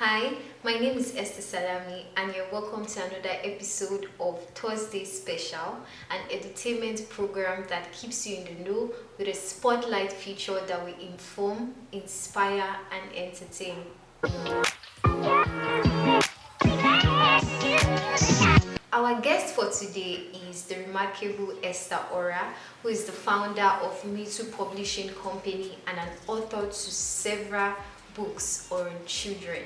Hi, my name is Esther Salami, and you're welcome to another episode of Thursday Special, an entertainment program that keeps you in the know with a spotlight feature that will inform, inspire, and entertain. Our guest for today is the remarkable Esther Orah, who is the founder of Me Too Publishing Company and an author to several books on children.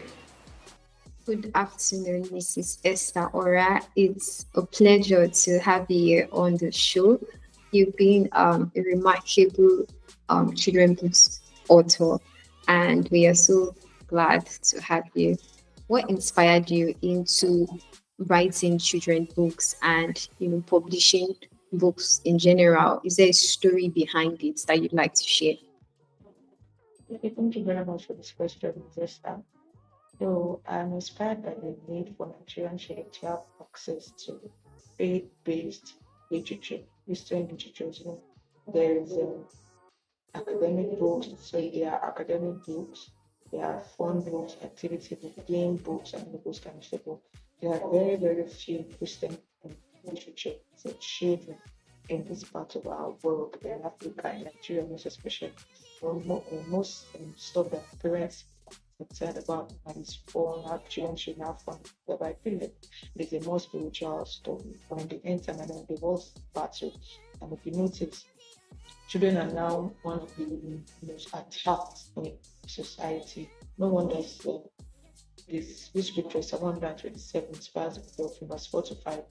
Good afternoon, Mrs. Esther Orah. It's a pleasure to have you here on the show. You've been a remarkable children books author, and we are so glad to have you. What inspired you into writing children books and publishing books in general? Is there a story behind it that you'd like to share? Okay, thank you very much for this question, Esther. So I'm inspired by the need for Nigerian children to have access to faith-based literature, Christian literature. There is academic books, so there are academic books, there are fun books, activity books, game books, and all those kind of stuff. There are very, very few Christian literature for children in this part of our world, in Africa, in Nigeria, most especially. Most stuff that parents concerned about and it's fun, how children should have fun. But I feel like there's a more spiritual story when they enter and then the world's battle. And if you notice, children are now one of the most attacked in society. No wonder this scripture, Psalm 127, verse 12, from verse 4 to 5,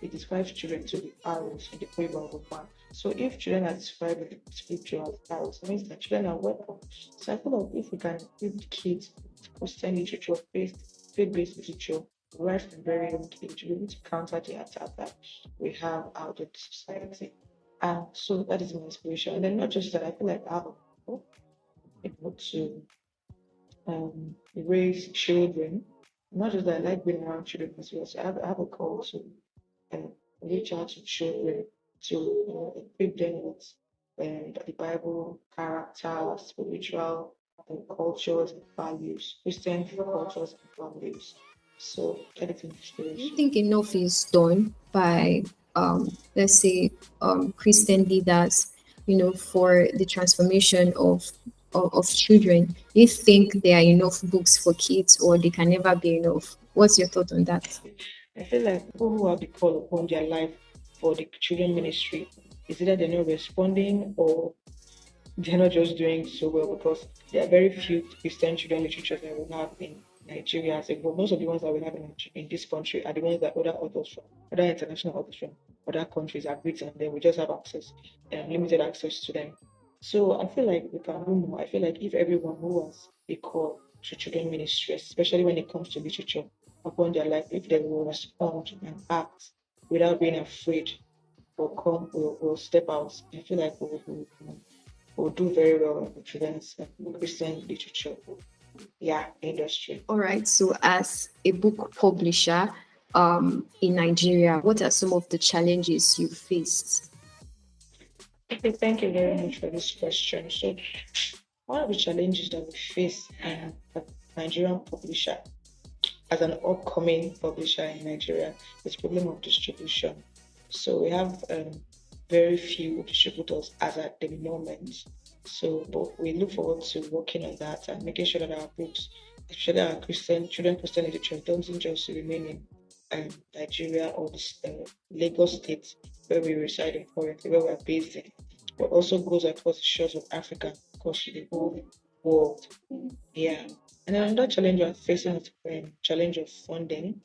it describes children to be arrows in the quiver of a man. So if children are described in the scripture as arrows, it means that children are weapons. So I feel like if we can give kids Christian literature, faith-based literature, right from very young age, we need to counter the attack that we have out in society. And so that is my inspiration. And then not just that, I feel like I have a goal, to raise children. Not just that I like being around children as well. So I have a call to um, reach out to children to equip them with the Bible, character, spiritual cultures and values, Christian cultures and values. So anything Do you inspiration. think enough is done by, let's say, Christian leaders, for the transformation of children? Do you think there are enough books for kids, or they can never be enough? What's your thought on that? I feel like people who have the call upon their life for the children ministry is either they're not responding or they're not just doing so well because there are very few Christian children literatures that we have in Nigeria as a whole. Most of the ones that we have in this country are the ones that other authors from other international authors from other countries have written, and then we just have access and limited access to them. So I feel like we can do more. I feel like if everyone who has a call to children ministry, especially when it comes to literature upon their life, if they will respond and act without being afraid, will step out. I feel like will do very well in the children's Christian literature, yeah, industry. All right. So, as a book publisher, in Nigeria, what are some of the challenges you faced? Okay, thank you very much for this question. So, one of the challenges that we face as a Nigerian publisher, as an upcoming publisher in Nigeria, is problem of distribution. So we have very few distributors as at the moment. So, but we look forward to working on that and making sure that our books, especially our children Christian literature, doesn't just remain in Nigeria or this Lagos State where we reside in currently, where we're based in, but also goes across the shores of Africa, across the whole world. Yeah. And then another challenge we're facing is challenge of funding,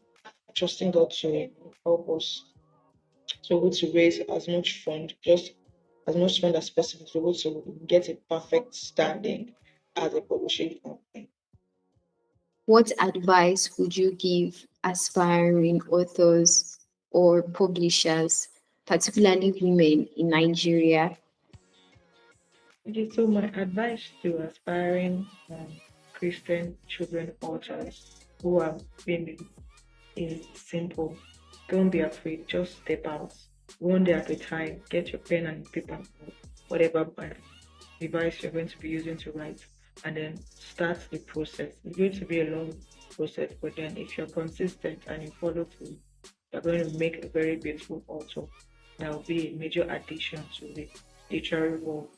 trusting God to help us to able to raise as much fund, just as much fund as possible to be able to get a perfect standing as a publishing company. What advice would you give aspiring authors or publishers, particularly women in Nigeria? Okay, so my advice to aspiring Christian children authors who have been is simple. Don't be afraid, just step out. One day at a time, get your pen and paper, whatever device you're going to be using to write, and then start the process. It's going to be a long process, but then if you're consistent and you follow through, you're going to make a very beautiful author. That will be a major addition to the literary world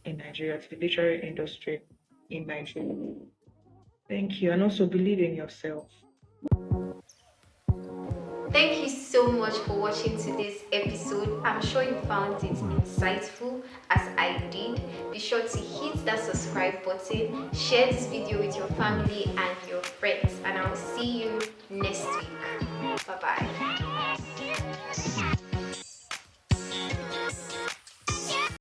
in Nigeria, to the literary industry in Nigeria. Thank you. And also believe in yourself. Thank you so much for watching today's episode. I'm sure you found it insightful as I did. Be sure to hit that subscribe button, share this video with your family and your friends.